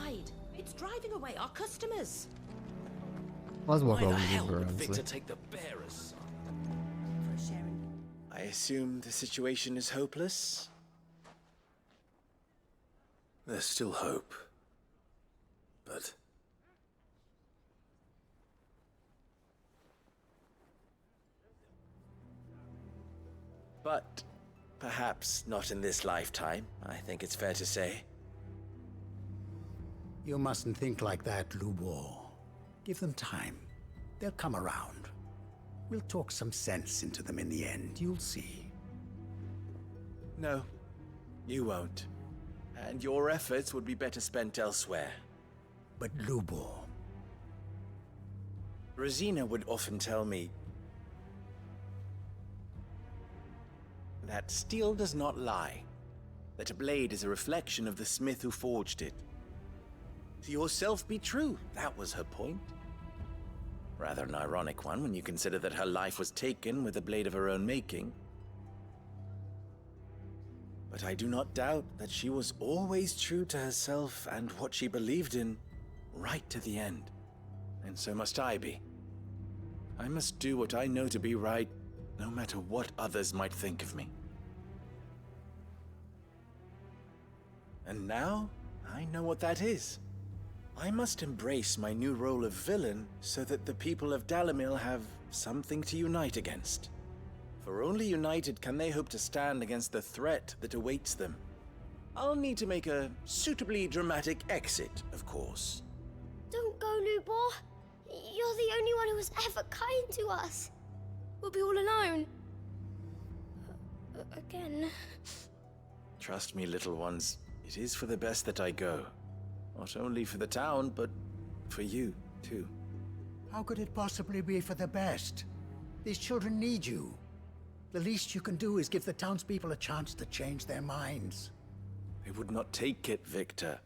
outside. It's driving away our customers. Might as well Why go the with hell Uber, would honestly. Victor take the bearer's son? For sharing. I assume the situation is hopeless? There's still hope. But... But perhaps not in this lifetime, I think it's fair to say. You mustn't think like that, Lubor. Give them time. They'll come around. We'll talk some sense into them in the end, you'll see. No, you won't. And your efforts would be better spent elsewhere. But Lubor... Rosina would often tell me that steel does not lie, that a blade is a reflection of the smith who forged it. To yourself be true, that was her point. Rather an ironic one when you consider that her life was taken with a blade of her own making. But I do not doubt that she was always true to herself and what she believed in, right to the end. And so must I be. I must do what I know to be right, no matter what others might think of me. And now, I know what that is. I must embrace my new role of villain so that the people of Dalamil have something to unite against. For only united can they hope to stand against the threat that awaits them. I'll need to make a suitably dramatic exit, of course. Don't go, Lubor. You're the only one who was ever kind to us. We'll be all alone. Again. Trust me, little ones, it is for the best that I go. Not only for the town, but for you, too. How could it possibly be for the best? These children need you. The least you can do is give the townspeople a chance to change their minds. They would not take it, Victor.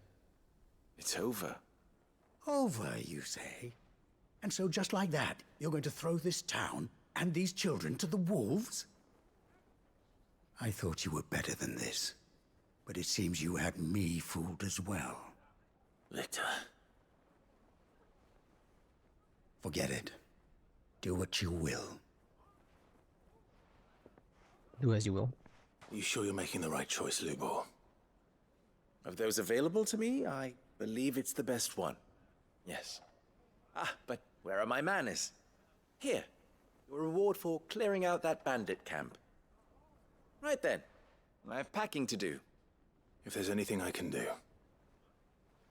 It's over. Over, you say? And so just like that, you're going to throw this town and these children to the wolves? I thought you were better than this. But it seems you had me fooled as well. Victor... Forget it. Do what you will. Do as you will. You sure you're making the right choice, Lubor? Of those available to me, I believe it's the best one. Yes. Ah, but where are my manners? Here, your reward for clearing out that bandit camp. Right then, I have packing to do. If there's anything I can do...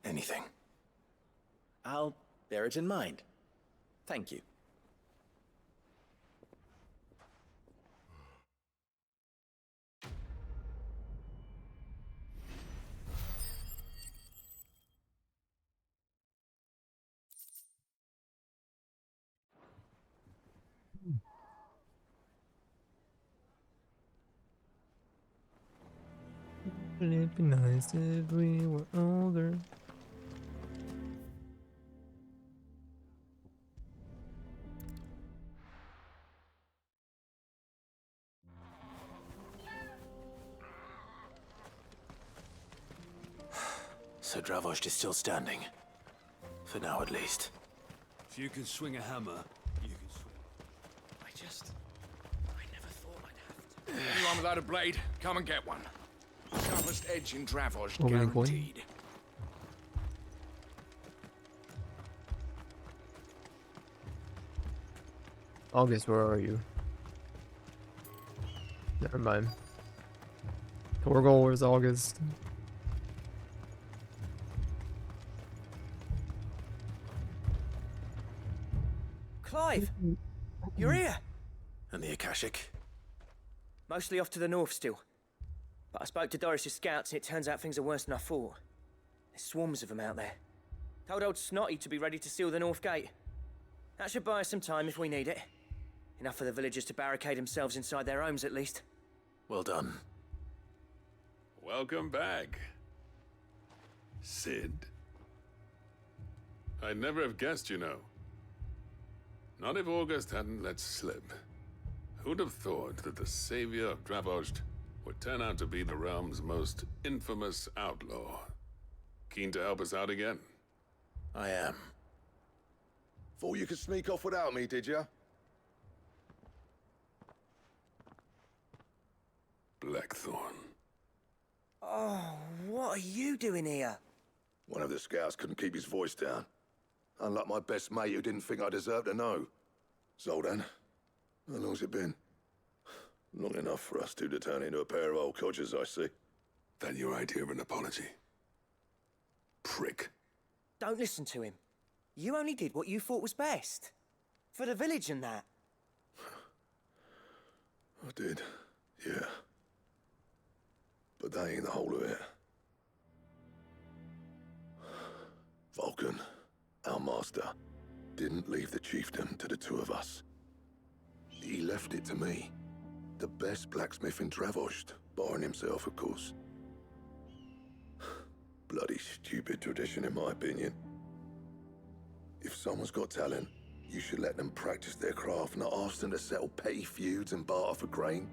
anything. I'll bear it in mind. Thank you. Wouldn't it be nice if we were older? So Dravost is still standing. For now, at least. If you can swing a hammer, you can swing. I never thought I'd have to. Anyone without a blade, come and get one. Sharpest edge in Dravost, Opening coin. guaranteed. August, where are you? Never mind. Torgal, where's August? Clive! You're here! And the Akashic? Mostly off to the north still. But I spoke to Doris's scouts and it turns out things are worse than I thought. There's swarms of them out there. Told old Snotty to be ready to seal the north gate. That should buy us some time if we need it. Enough for the villagers to barricade themselves inside their homes at least. Well done. Welcome back, Sid. I'd never have guessed, you know. Not if August hadn't let slip. Who'd have thought that the savior of Dravost would turn out to be the realm's most infamous outlaw? keen to help us out again? I am. Thought you could sneak off without me, did you? Blackthorn. Oh, what are you doing here? One of the scouts couldn't keep his voice down. Unlike my best mate who didn't think I deserved to know. Zoldan, how long's it been? Long enough for us two to turn into a pair of old codgers, I see. That your idea of an apology? Prick. Don't listen to him. You only did what you thought was best. For the village and that. I did, yeah. But that ain't the whole of it. Vulcan, our master, didn't leave the chiefdom to the two of us. He left it to me. The best blacksmith in Dravost, barring himself, of course. Bloody stupid tradition, in my opinion. If someone's got talent, you should let them practice their craft, not ask them to settle petty feuds and barter for grain.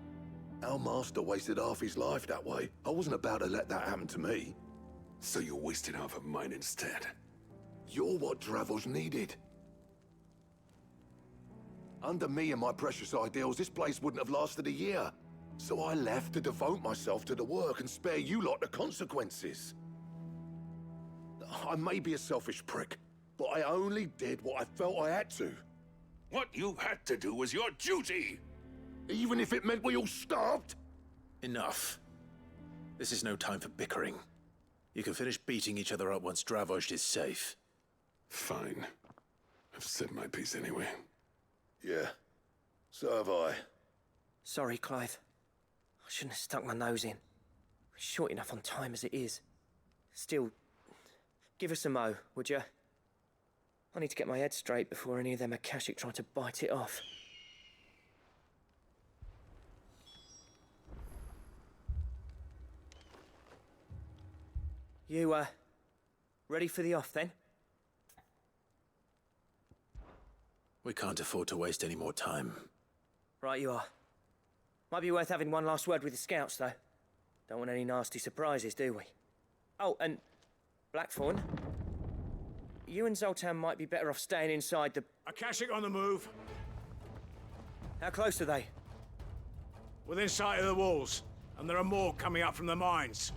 Our master wasted half his life that way. I wasn't about to let that happen to me. So you wasted half of mine instead. You're what Dravost needed. Under me and my precious ideals, this place wouldn't have lasted a year. So I left to devote myself to the work and spare you lot the consequences. I may be a selfish prick, but I only did what I felt I had to. What you had to do was your duty! Even if it meant we all starved? Enough. This is no time for bickering. You can finish beating each other up once Dravost is safe. Fine. I've said my piece anyway. Yeah, so have I. Sorry, Clive. I shouldn't have stuck my nose in. We're short enough on time as it is. Still, give us a mo, would you? I need to get my head straight before any of them Akashic try to bite it off. You, ready for the off, then? We can't afford to waste any more time. Right you are. Might be worth having one last word with the scouts, though. Don't want any nasty surprises, do we? Oh, and Blackthorn, you and Zoltan might be better off staying inside the... Akashic on the move. How close are they? Within sight of the walls. And there are more coming up from the mines.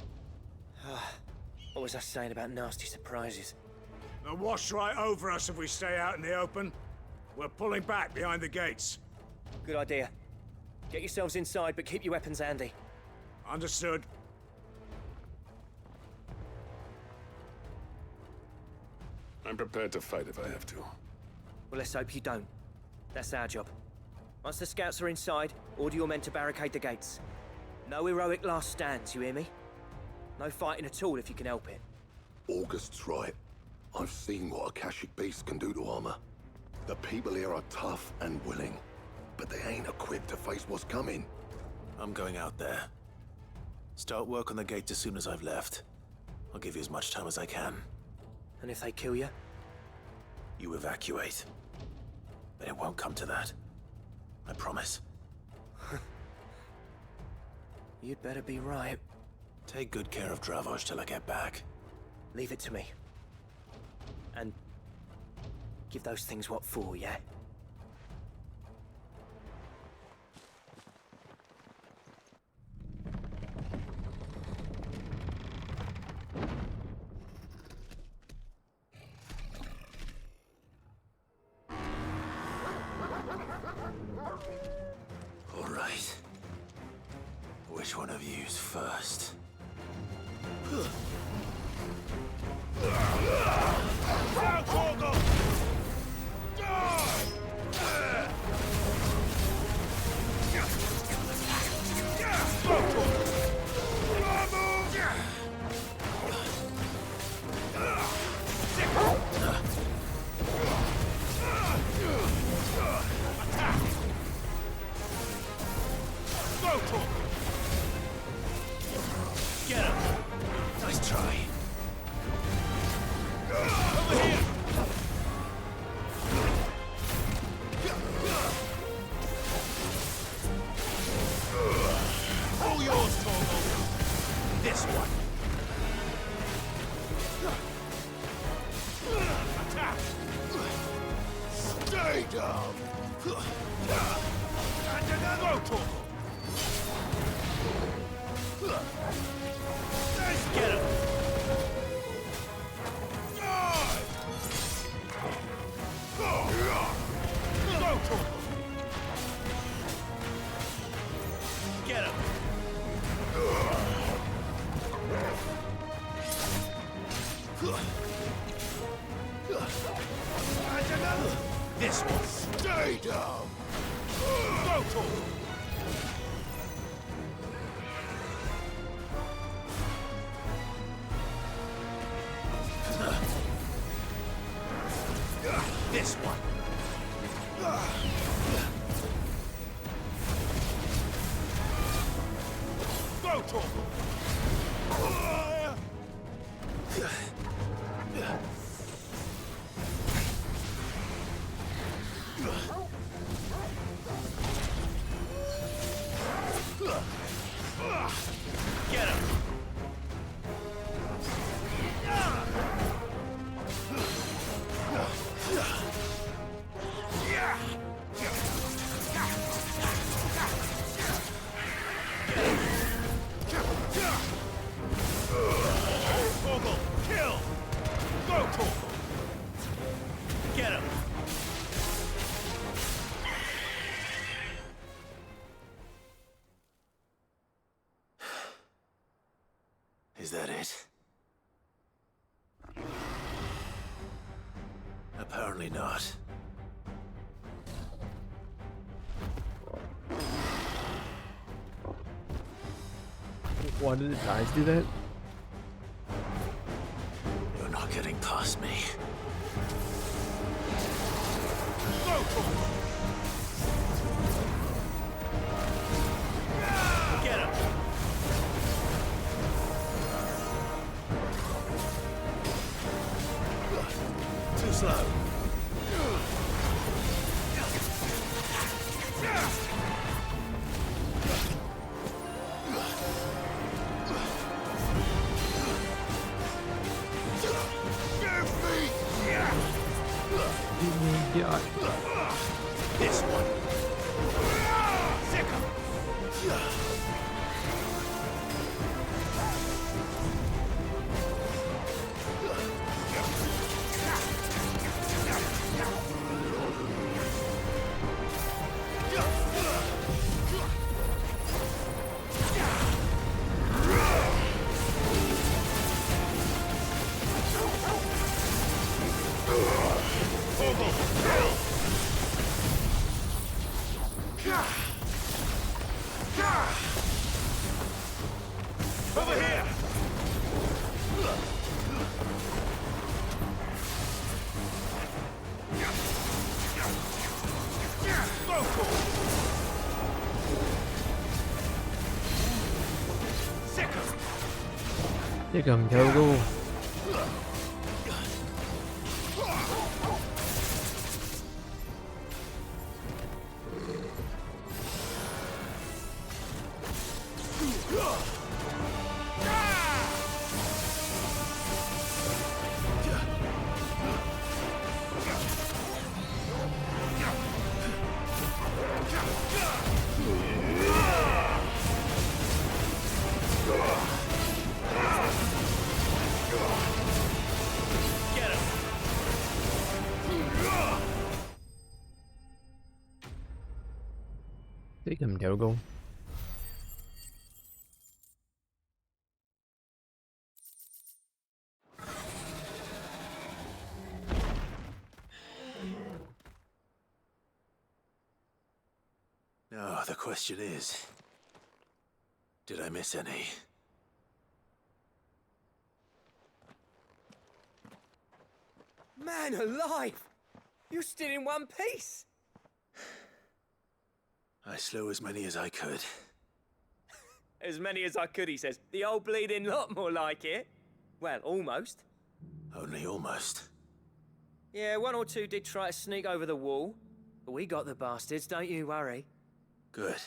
What was I saying about nasty surprises? They'll wash right over us if we stay out in the open. We're pulling back behind the gates. Good idea. Get yourselves inside, but keep your weapons handy. Understood. I'm prepared to fight if I have to. Well, let's hope you don't. That's our job. Once the scouts are inside, order your men to barricade the gates. No heroic last stands, you hear me? No fighting at all if you can help it. August's right. I've seen what Akashic beasts can do to armor. The people here are tough and willing, but they ain't equipped to face what's coming. I'm going out there. Start work on the gate as soon as I've left. I'll give you as much time as I can. And if they kill you? You evacuate. But it won't come to that. I promise. You'd better be right. Take good care of Dravost till I get back. Leave it to me. And give those things what for, yeah? All right. Which one of you's first? Stay down! And another talk. Let's get him. Go, talk. Get him. And another. This one. Stay down! Go, talk. This one. Go, Torgal. Get him. Torgal, kill! Go, Torgal! Get him! Is that it? Apparently not. Why did the guys do that? You're not getting past me. Go, Torgal! Get him! Too slow. Yeah. This one. Sick him. Over here! Go for it! Sick him! Take him, Togo. Get him! Take him, Togo. Now, the question is, did I miss any? Man alive! You're still in one piece! I slew as many as I could. As many as I could, he says. The old bleeding lot, more like it. Well, almost. Only almost. Yeah, one or two did try to sneak over the wall. But we got the bastards, don't you worry. Good.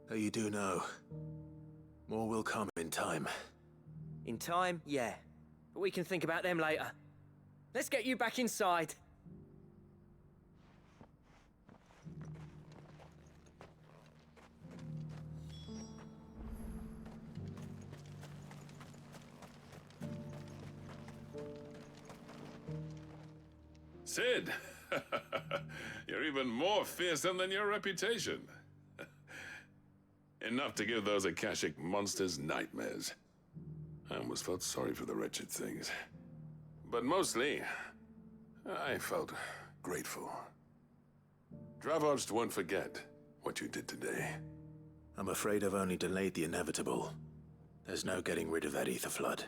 Though you do know, more will come in time. In time, yeah. But we can think about them later. Let's get you back inside. Sid! You're even more fearsome than your reputation. Enough to give those Akashic monsters nightmares. I almost felt sorry for the wretched things. But mostly, I felt grateful. Dravoged won't forget what you did today. I'm afraid I've only delayed the inevitable. There's no getting rid of that ether flood.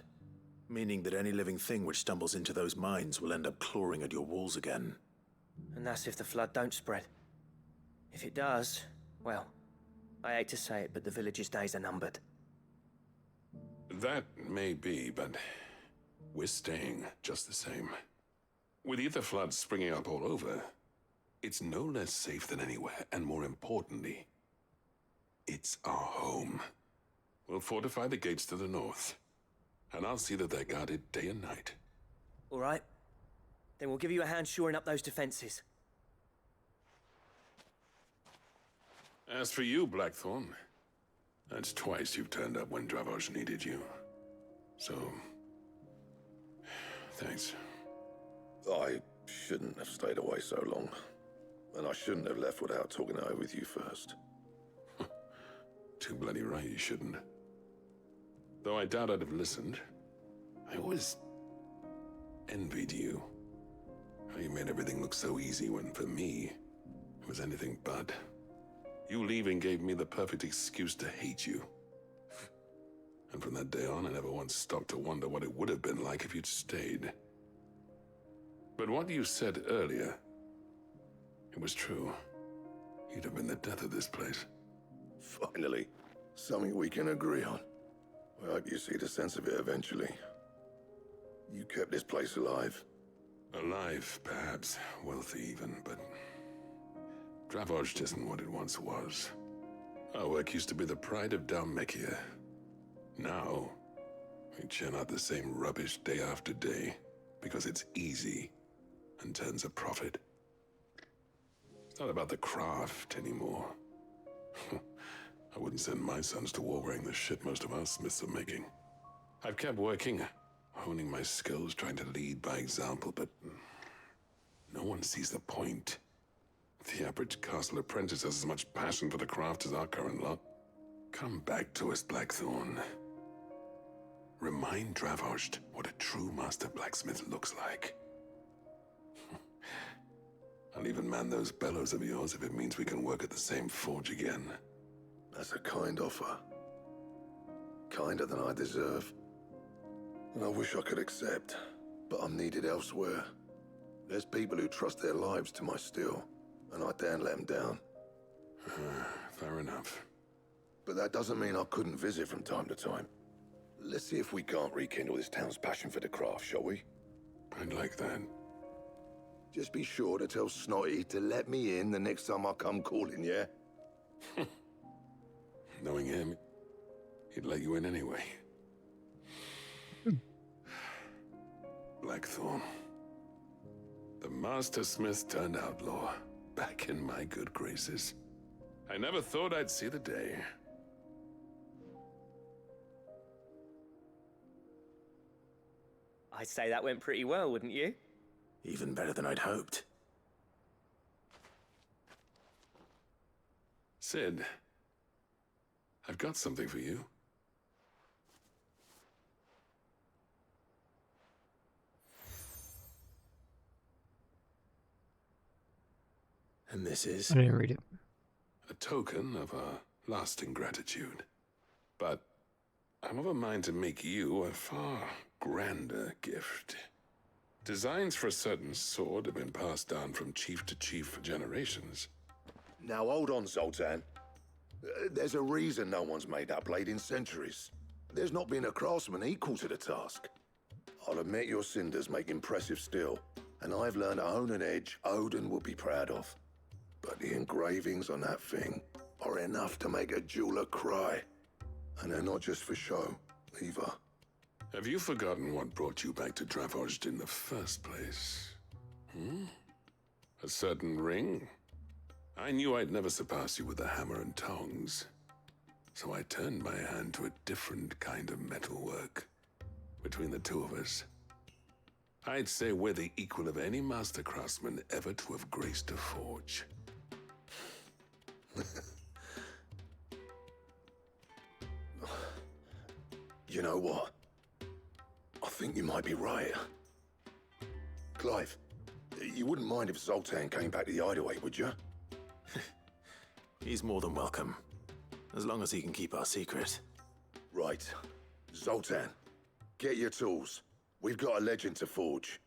Meaning that any living thing which stumbles into those mines will end up clawing at your walls again. And that's if the flood don't spread. If it does, well, I hate to say it, but the village's days are numbered. That may be, but we're staying just the same. With ether floods springing up all over, it's no less safe than anywhere, and more importantly, it's our home. We'll fortify the gates to the north, and I'll see that they're guarded day and night. All right. Then we'll give you a hand shoring up those defenses. As for you, Blackthorn, that's twice you've turned up when Dravos needed you. So, thanks. I shouldn't have stayed away so long. And I shouldn't have left without talking it over with you first. Too bloody right you shouldn't. Though I doubt I'd have listened. I always envied you. How you made everything look so easy when, for me, it was anything but. You leaving gave me the perfect excuse to hate you. And from that day on, I never once stopped to wonder what it would have been like if you'd stayed. But what you said earlier, it was true. You'd have been the death of this place. Finally, something we can agree on. I hope you see the sense of it eventually. You kept this place alive. Alive, perhaps. Wealthy even, but Dravoged isn't what it once was. Our work used to be the pride of Dalmekia. Now, we churn out the same rubbish day after day because it's easy and turns a profit. It's not about the craft anymore. I wouldn't send my sons to war wearing the shit most of our smiths are making. I've kept working, honing my skills, trying to lead by example, but no one sees the point. The average castle apprentice has as much passion for the craft as our current lot. Come back to us, Blackthorn. Remind Dravoged what a true master blacksmith looks like. I'll even man those bellows of yours if it means we can work at the same forge again. That's a kind offer. Kinder than I deserve. And I wish I could accept, but I'm needed elsewhere. There's people who trust their lives to my steel, and I daren't let them down. Fair enough. But that doesn't mean I couldn't visit from time to time. Let's see if we can't rekindle this town's passion for the craft, shall we? I'd like that. Just be sure to tell Snotty to let me in the next time I come calling, yeah? Knowing him, he'd let you in anyway. Blackthorn. The Master Smith turned outlaw, back in my good graces. I never thought I'd see the day. I'd say that went pretty well, wouldn't you? Even better than I'd hoped. Sid, I've got something for you. And this is? I didn't read it. A token of our lasting gratitude. But I'm of a mind to make you a far grander gift. Designs for a certain sword have been passed down from chief to chief for generations. Now hold on, Zoltan. There's a reason no one's made that blade in centuries. There's not been a craftsman equal to the task. I'll admit your cinders make impressive steel, and I've learned to own an edge Odin will be proud of. But the engravings on that thing are enough to make a jeweler cry. And they're not just for show, either. Have you forgotten what brought you back to Dravoged in the first place? A certain ring? I knew I'd never surpass you with the hammer and tongs. So I turned my hand to a different kind of metalwork. Between the two of us, I'd say we're the equal of any master craftsman ever to have graced a forge. You know what? I think you might be right. Clive, you wouldn't mind if Zoltan came back to the hideaway, would you? He's more than welcome, as long as he can keep our secret. Right. Zoltan, get your tools. We've got a legend to forge.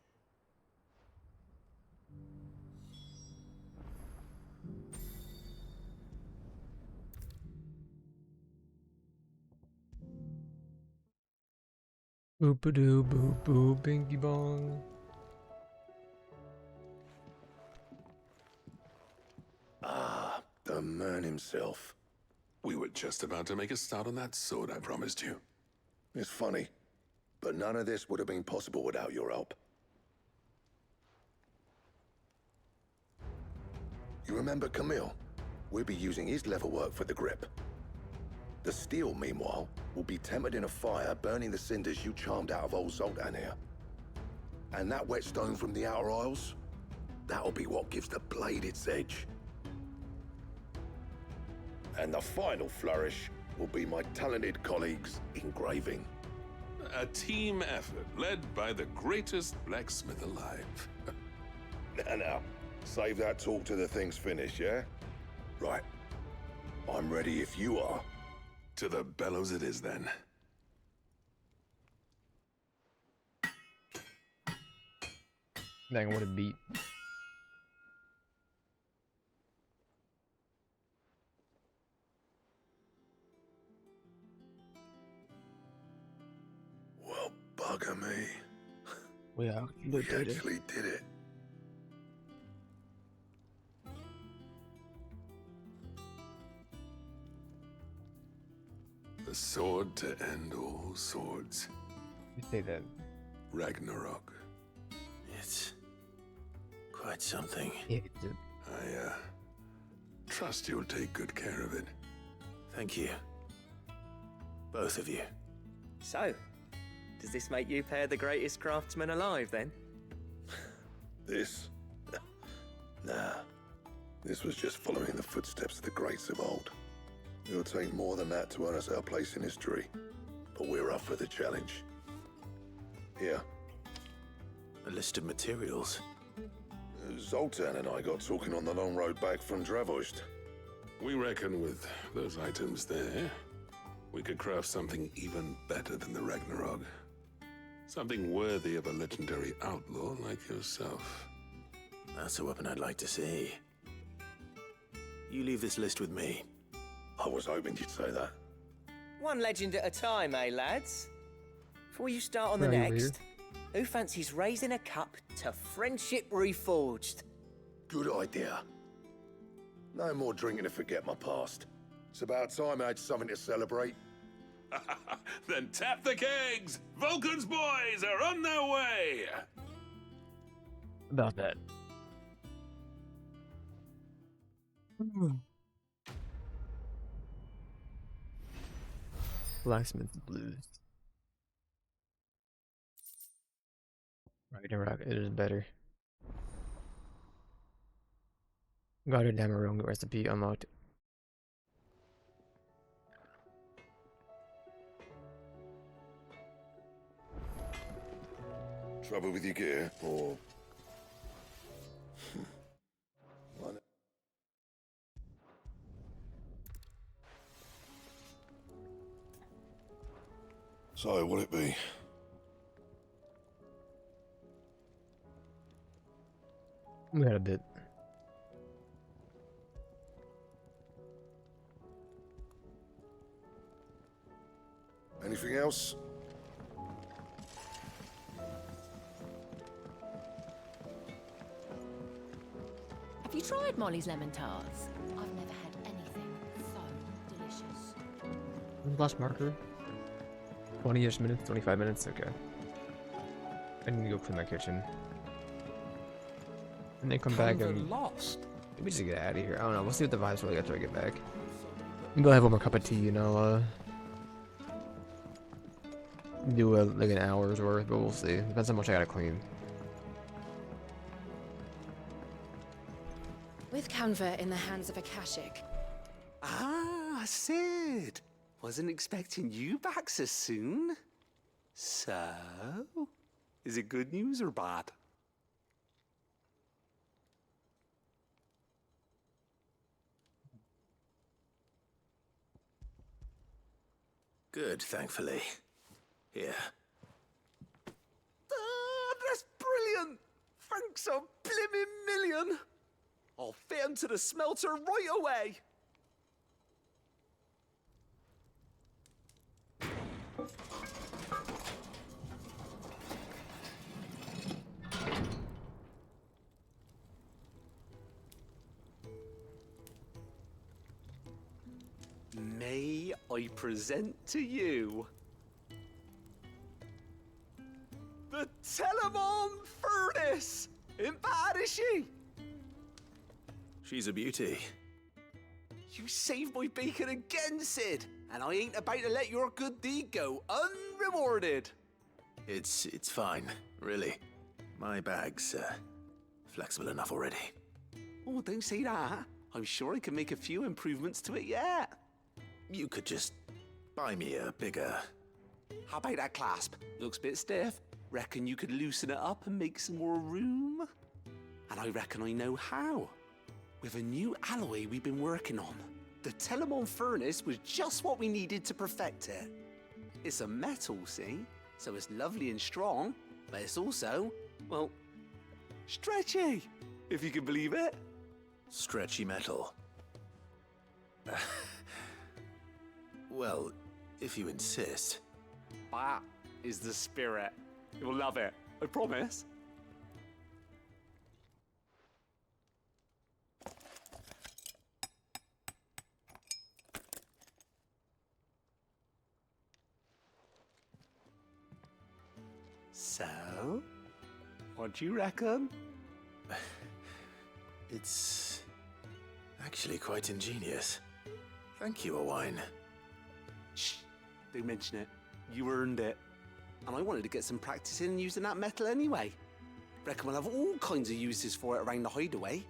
Boop a doo boop boop bingy bong. Ah, the man himself. We were just about to make a start on that sword I promised you. It's funny, but none of this would have been possible without your help. You remember Camille? We'll be using his leatherwork for the grip. The steel, meanwhile, will be tempered in a fire, burning the cinders you charmed out of old Zoltan here. And that whetstone from the Outer Isles, that'll be what gives the blade its edge. And the final flourish will be my talented colleagues' engraving. A team effort led by the greatest blacksmith alive. Now, save that talk till the thing's finished, yeah? Right. I'm ready if you are. To the bellows it is, then. Dang, what a beat. Well, bugger me. We We actually did it. The sword to end all swords. You say that. Ragnarok. It's quite something. Yeah, I, trust you'll take good care of it. Thank you. Both of you. So, does this make you pair the greatest craftsman alive, then? This? Nah. This was just following the footsteps of the greats of old. It'll take more than that to earn us our place in history. But we're up for the challenge. Here. A list of materials. Zoltan and I got talking on the long road back from Dravost. We reckon with those items there, we could craft something even better than the Ragnarok. Something worthy of a legendary outlaw like yourself. That's a weapon I'd like to see. You leave this list with me. I was hoping you'd say that. One legend at a time, eh, lads? Before you start on the Right, next, who fancies raising a cup to friendship reforged? Good idea. No more drinking to forget my past. It's about time I had something to celebrate. Then tap the kegs! Vulcan's boys are on their way! About that. Blacksmith Blues. Ragnarok, it is better. Got a Damarong recipe unlocked. Trouble with your gear, or... So, what'll it be? We got a bit. Anything else? Have you tried Molly's lemon tarts? I've never had anything so delicious. Last marker. 20-ish minutes, 25 minutes, okay. I need to go clean my kitchen. And then come back and lost. maybe just get out of here. I don't know. We'll see what the vibes really after I get back. Maybe I'll have one more cup of tea, you know. Do like an hour's worth, but we'll see. Depends how much I gotta clean. With Canva in the hands of Akashic. Ah, Sid. Wasn't expecting you back so soon. So, is it good news or bad? Good, thankfully. Here. Ah, that's brilliant! Thanks a blimmin' million! I'll fit 'em to the smelter right away! May I present to you the Telemon Furnace! Ain't bad, is she? She's a beauty. You saved my bacon again, Sid, and I ain't about to let your good deed go unrewarded. It's fine, really. My bag's flexible enough already. Oh, don't say that. I'm sure I can make a few improvements to it yet. You could just buy me a bigger... How about that clasp? Looks a bit stiff. Reckon you could loosen it up and make some more room? And I reckon I know how. With a new alloy we've been working on. The Telemon Furnace was just what we needed to perfect it. It's a metal, see? So it's lovely and strong, but it's also, well, stretchy, if you can believe it. Stretchy metal. Well, if you insist. That is the spirit. You'll love it, I promise. So, what do you reckon? It's actually quite ingenious. Thank you, Owain. Shh, don't mention it. You earned it. And I wanted to get some practice in using that metal anyway. Reckon we'll have all kinds of uses for it around the hideaway.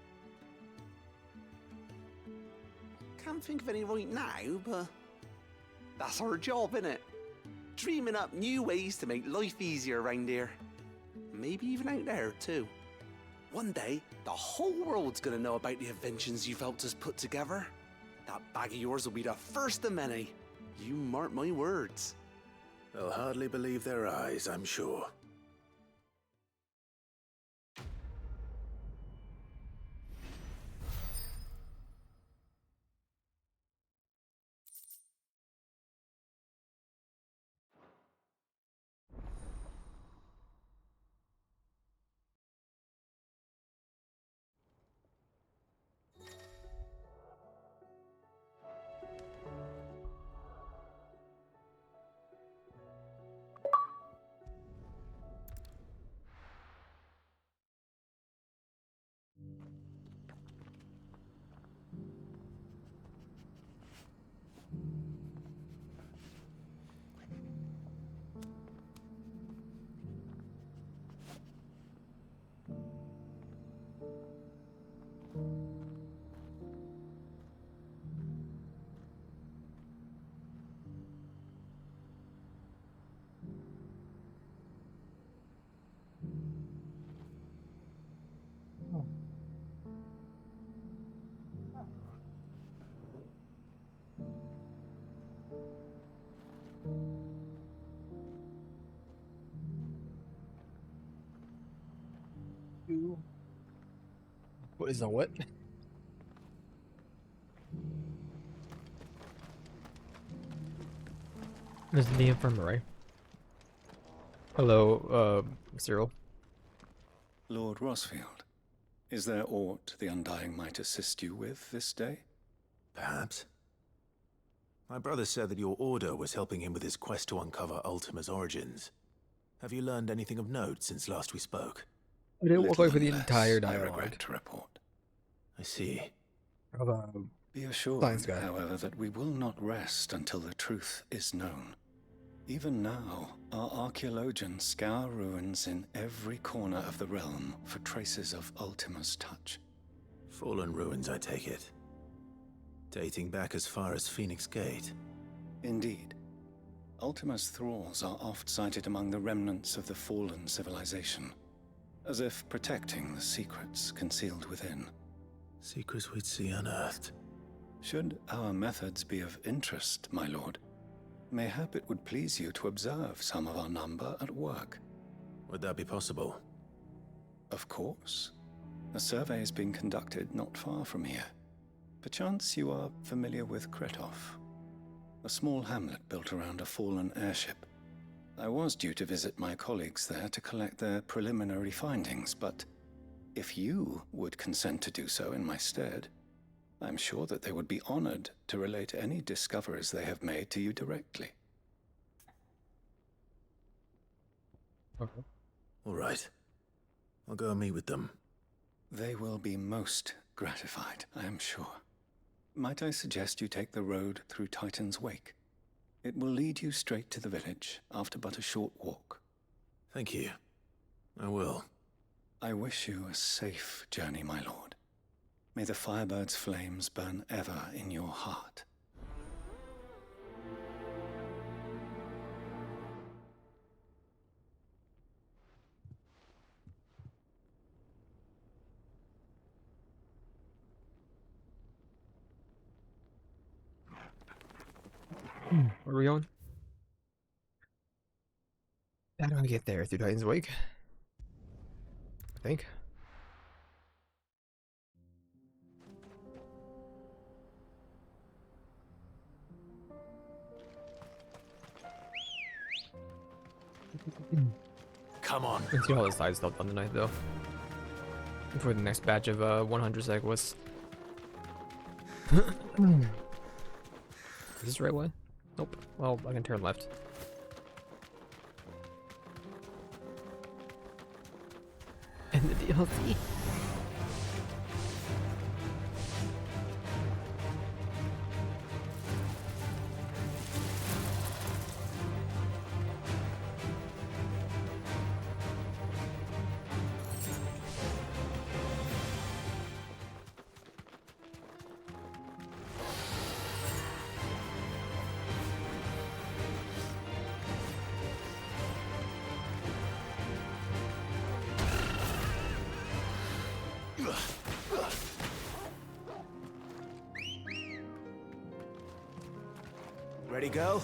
Can't think of any right now, but that's our job, innit? Dreaming up new ways to make life easier around here. Maybe even out there, too. One day, the whole world's gonna know about the inventions you've helped us put together. That bag of yours will be the first of many. You mark my words. They'll hardly believe their eyes, I'm sure. What is on what? This is the infirmary. Hello, Cyril. Lord Rosfield, is there aught the Undying might assist you with this day? Perhaps. My brother said that your order was helping him with his quest to uncover Ultima's origins. Have you learned anything of note since last we spoke? I didn't walk away for the Little entire less, I dialogue. regret to report. I see. Be assured, Science guy. however, that we will not rest until the truth is known. Even now, our archaeologians scour ruins in every corner of the realm for traces of Ultima's touch. Fallen ruins, I take it. Dating back as far as Phoenix Gate. Indeed. Ultima's thralls are oft sighted among the remnants of the fallen civilization, as if protecting the secrets concealed within. Secrets we'd see unearthed. Should our methods be of interest, my lord, mayhap it would please you to observe some of our number at work. Would that be possible? Of course. A survey is being conducted not far from here. Perchance you are familiar with Kretov, a small hamlet built around a fallen airship. I was due to visit my colleagues there to collect their preliminary findings, but if you would consent to do so in my stead, I'm sure that they would be honored to relate any discoveries they have made to you directly. Okay. All right. I'll go and meet with them. They will be most gratified, I am sure. Might I suggest you take the road through Titan's Wake? It will lead you straight to the village after but a short walk. Thank you. I will. I wish you a safe journey, my lord. May the Firebird's flames burn ever in your heart. Where are we going? How do I get there? Through Titan's Wake? I think. Come on. Let's get all the side stuff done tonight, though. Before the next batch of 100 seg was. Is this the right way? Nope. Well, I can turn left. And the DLC. Ready, go?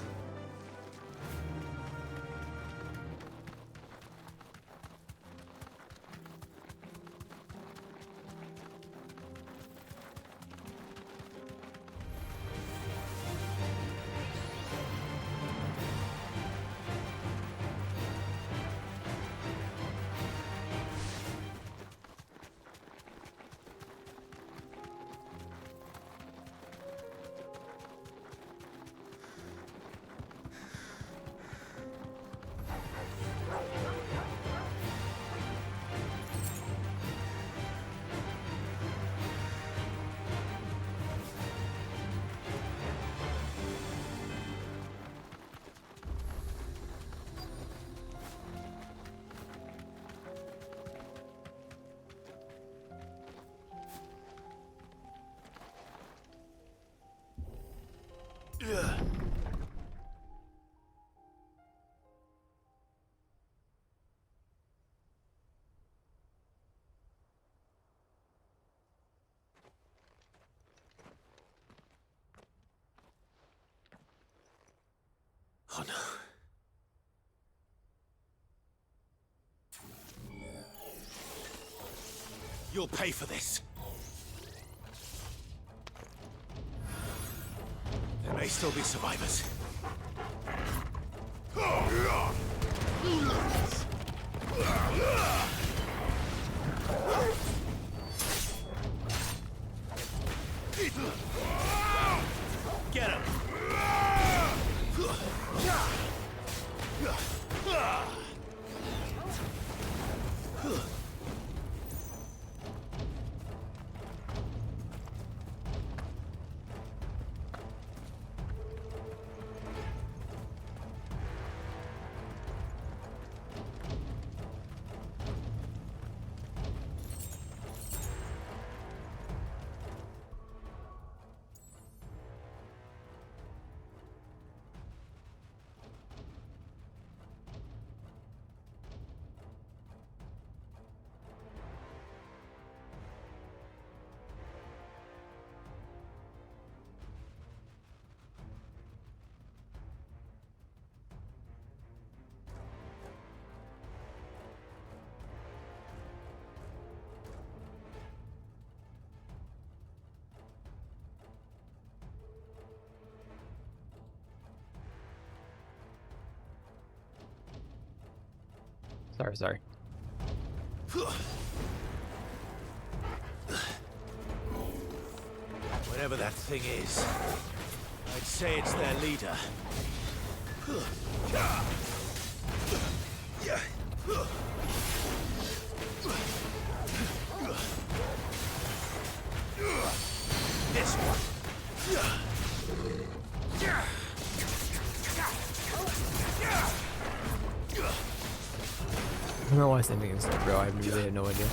Oh no. You'll pay for this. There may still be survivors. Get him! Sorry. Whatever that thing is, I'd say it's their leader. This one. I don't know why I think it's bro. I really have no idea.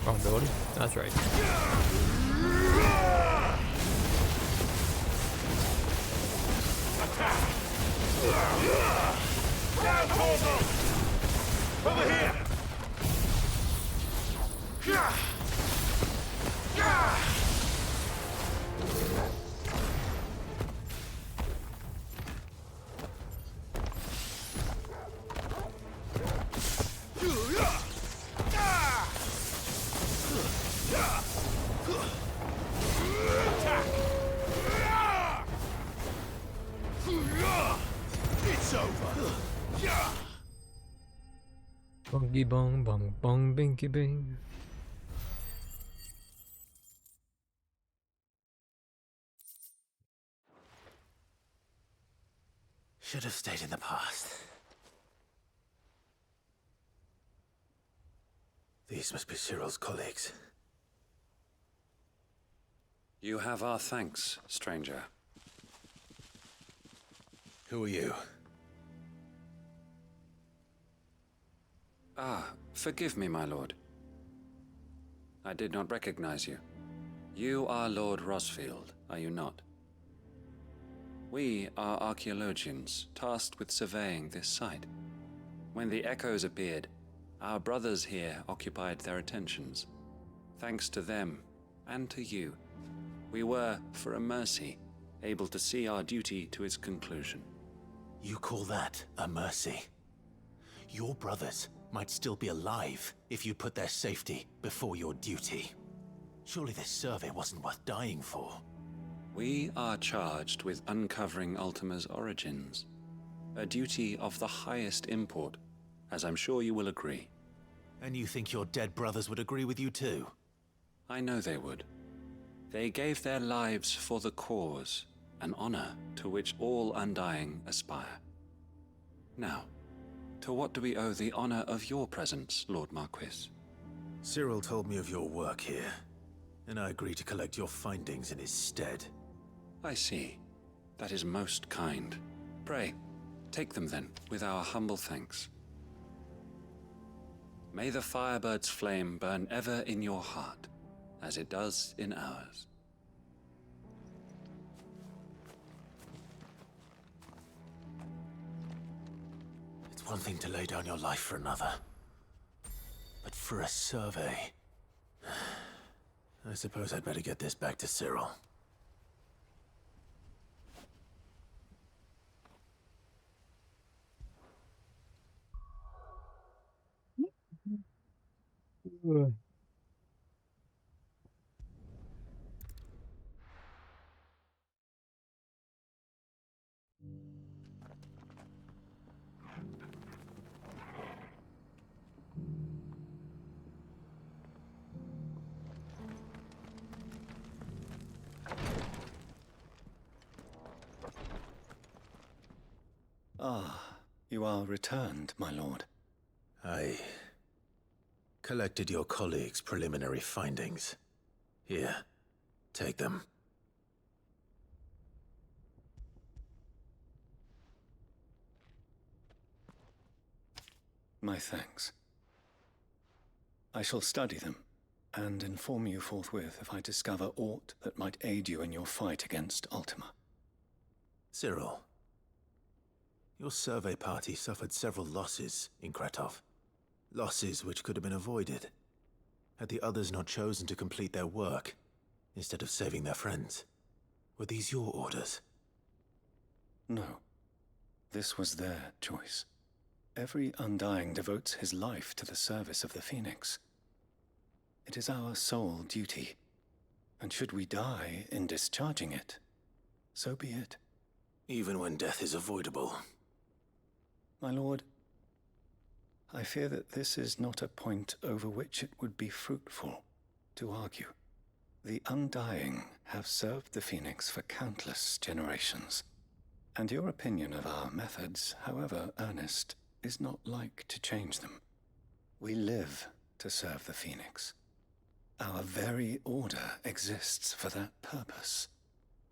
Wrong ability? That's right. Over here! It's over. Bongy bong bong bong binky bing. Should have stayed in the past. These must be Cyril's colleagues. You have our thanks, stranger. Who are you? Ah, forgive me, my lord. I did not recognize you. You are Lord Rosfield, are you not? We are archaeologians tasked with surveying this site. When the echoes appeared, our brothers here occupied their attentions. Thanks to them, and to you, we were, for a mercy, able to see our duty to its conclusion. You call that a mercy? Your brothers might still be alive if you put their safety before your duty. Surely this survey wasn't worth dying for. We are charged with uncovering Ultima's origins, a duty of the highest import, as I'm sure you will agree. And you think your dead brothers would agree with you too? I know they would. They gave their lives for the cause, an honor to which all Undying aspire. Now, to what do we owe the honor of your presence, Lord Marquis? Cyril told me of your work here, and I agreed to collect your findings in his stead. I see. That is most kind. Pray, take them then, with our humble thanks. May the Firebird's flame burn ever in your heart, as it does in ours. It's one thing to lay down your life for another, but for a survey... I suppose I'd better get this back to Cyril. Ah, you are returned, my lord. I collected your colleagues' preliminary findings. Here, take them. My thanks. I shall study them, and inform you forthwith if I discover aught that might aid you in your fight against Ultima. Cyril, your survey party suffered several losses in Kretov. Losses which could have been avoided, had the others not chosen to complete their work, instead of saving their friends. Were these your orders? No. This was their choice. Every Undying devotes his life to the service of the Phoenix. It is our sole duty, and should we die in discharging it, so be it. Even when death is avoidable. My lord, I fear that this is not a point over which it would be fruitful to argue. The Undying have served the Phoenix for countless generations, and your opinion of our methods, however earnest, is not like to change them. We live to serve the Phoenix. Our very order exists for that purpose,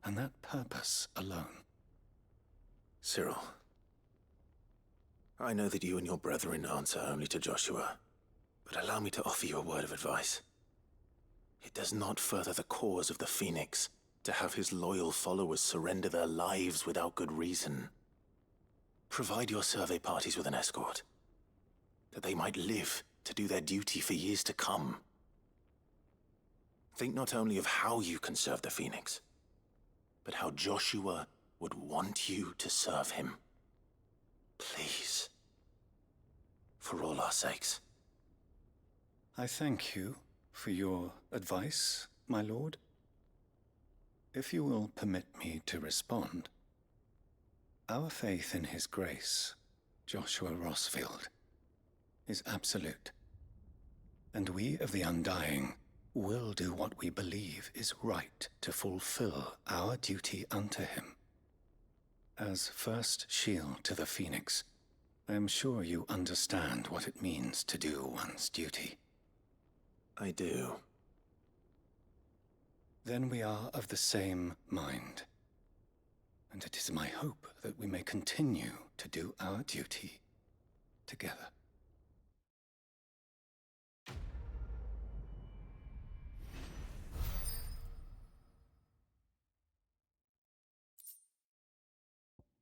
and that purpose alone. Cyril, I know that you and your brethren answer only to Joshua, but allow me to offer you a word of advice. It does not further the cause of the Phoenix to have his loyal followers surrender their lives without good reason. Provide your survey parties with an escort, that they might live to do their duty for years to come. Think not only of how you can serve the Phoenix, but how Joshua would want you to serve him. Please. For all our sakes. I thank you for your advice, my lord. If you will permit me to respond, our faith in his grace, Joshua Rossfield, is absolute. And we of the Undying will do what we believe is right to fulfill our duty unto him. As first shield to the Phoenix, I am sure you understand what it means to do one's duty. I do. Then we are of the same mind. And it is my hope that we may continue to do our duty together.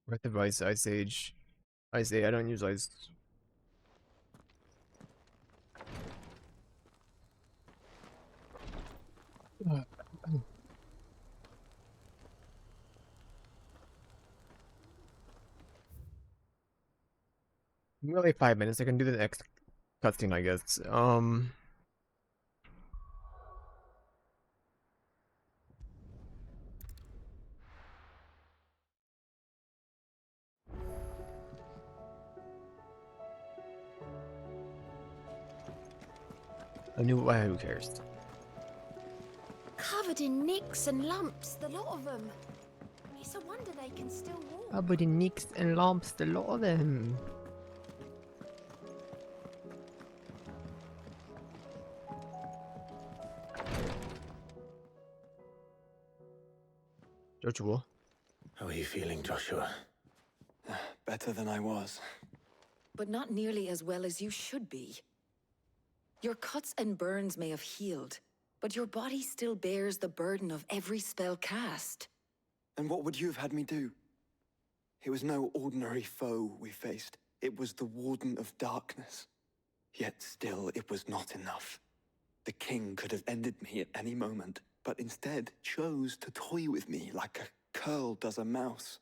Breath of Ice, Ice Age. Ice Age, I don't use Ice. Really 5 minutes, I can do the next cutscene, I guess. Who cares? Covered in nicks and lumps, the lot of them. It's a wonder they can still walk. Covered in nicks and lumps, the lot of them. Joshua. How are you feeling, Joshua? Better than I was. But not nearly as well as you should be. Your cuts and burns may have healed, but your body still bears the burden of every spell cast. And what would you have had me do? It was no ordinary foe we faced. It was the Warden of Darkness. Yet still, it was not enough. The king could have ended me at any moment, but instead chose to toy with me like a curl does a mouse.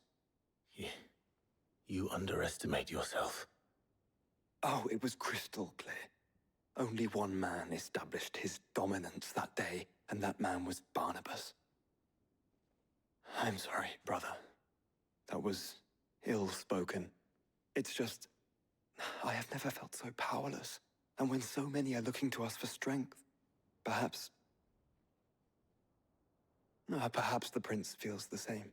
You underestimate yourself. Oh, it was crystal clear. Only one man established his dominance that day, and that man was Barnabas. I'm sorry, brother. That was ill-spoken. It's just, I have never felt so powerless. And when so many are looking to us for strength, perhaps the prince feels the same.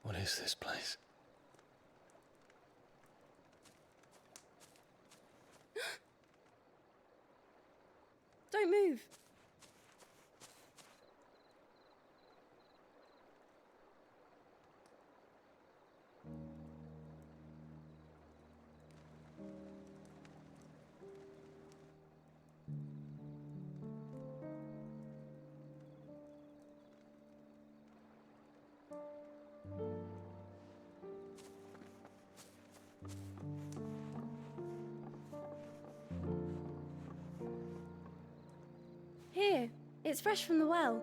What is this place? Don't move. Here, it's fresh from the well.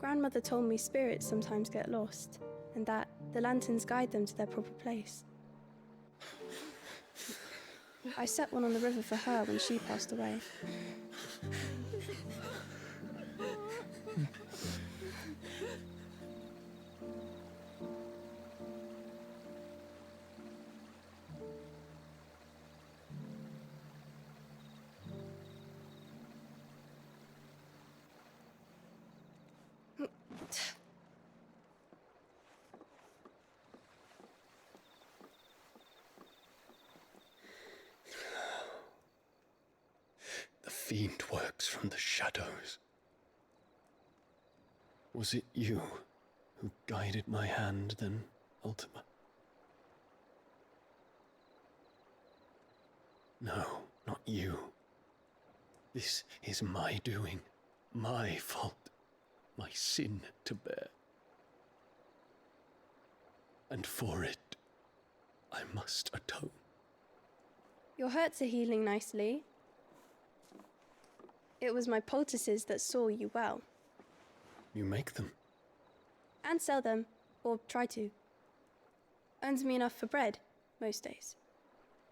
Grandmother told me spirits sometimes get lost, and that the lanterns guide them to their proper place. I set one on the river for her when she passed away. The fiend works from the shadows. Was it you who guided my hand then, Ultima? No, not you. This is my doing, my fault, my sin to bear. And for it, I must atone. Your hurts are healing nicely. It was my poultices that saw you well. You make them? And sell them, or try to. Earns me enough for bread, most days.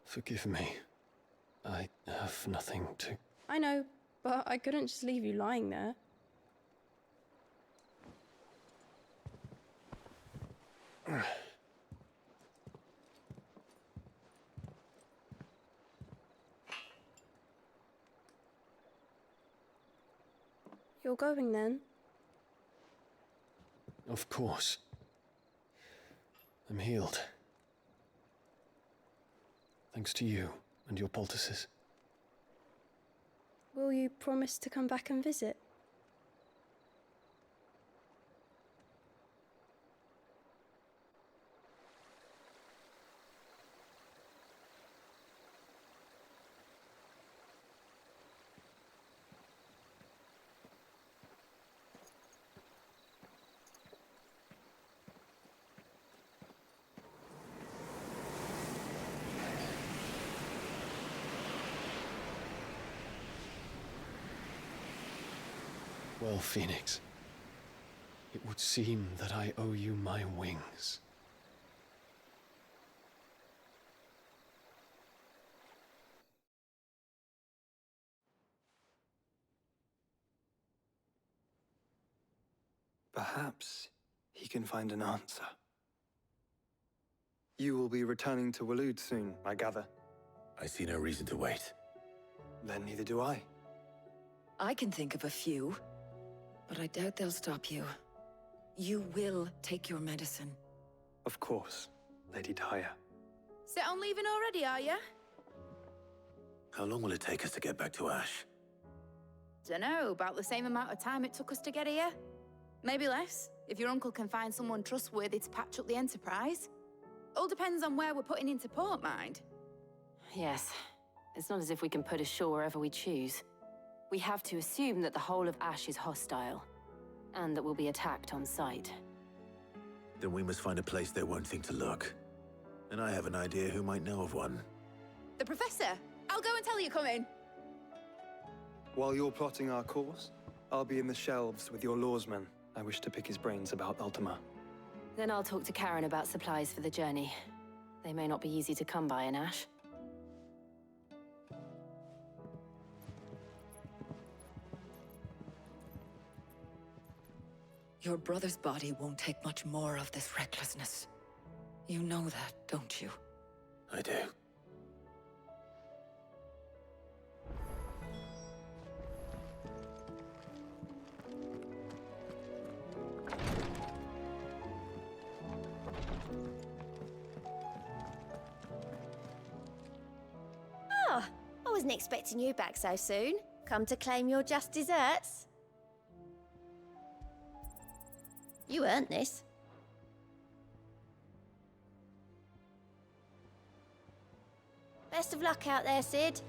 Forgive me. I have nothing to... I know, but I couldn't just leave you lying there. You're going then? Of course. I'm healed. Thanks to you and your poultices. Will you promise to come back and visit? Well, Phoenix, it would seem that I owe you my wings. Perhaps he can find an answer. You will be returning to Waloed soon, I gather. I see no reason to wait. Then neither do I. I can think of a few, but I doubt they'll stop you. You will take your medicine. Of course, Lady Daya. Set on leaving already, are you? How long will it take us to get back to Ash? Dunno, about the same amount of time it took us to get here. Maybe less, if your uncle can find someone trustworthy to patch up the Enterprise. All depends on where we're putting into port, mind. Yes. It's not as if we can put ashore wherever we choose. We have to assume that the whole of Ash is hostile, and that we'll be attacked on sight. Then we must find a place they won't think to look. And I have an idea who might know of one. The Professor! I'll go and tell you come in. While you're plotting our course, I'll be in the shelves with your lawsman. I wish to pick his brains about Ultima. Then I'll talk to Karen about supplies for the journey. They may not be easy to come by in Ash. Your brother's body won't take much more of this recklessness. You know that, don't you? I do. Oh, I wasn't expecting you back so soon. Come to claim your just desserts? You earned this. Best of luck out there, Sid.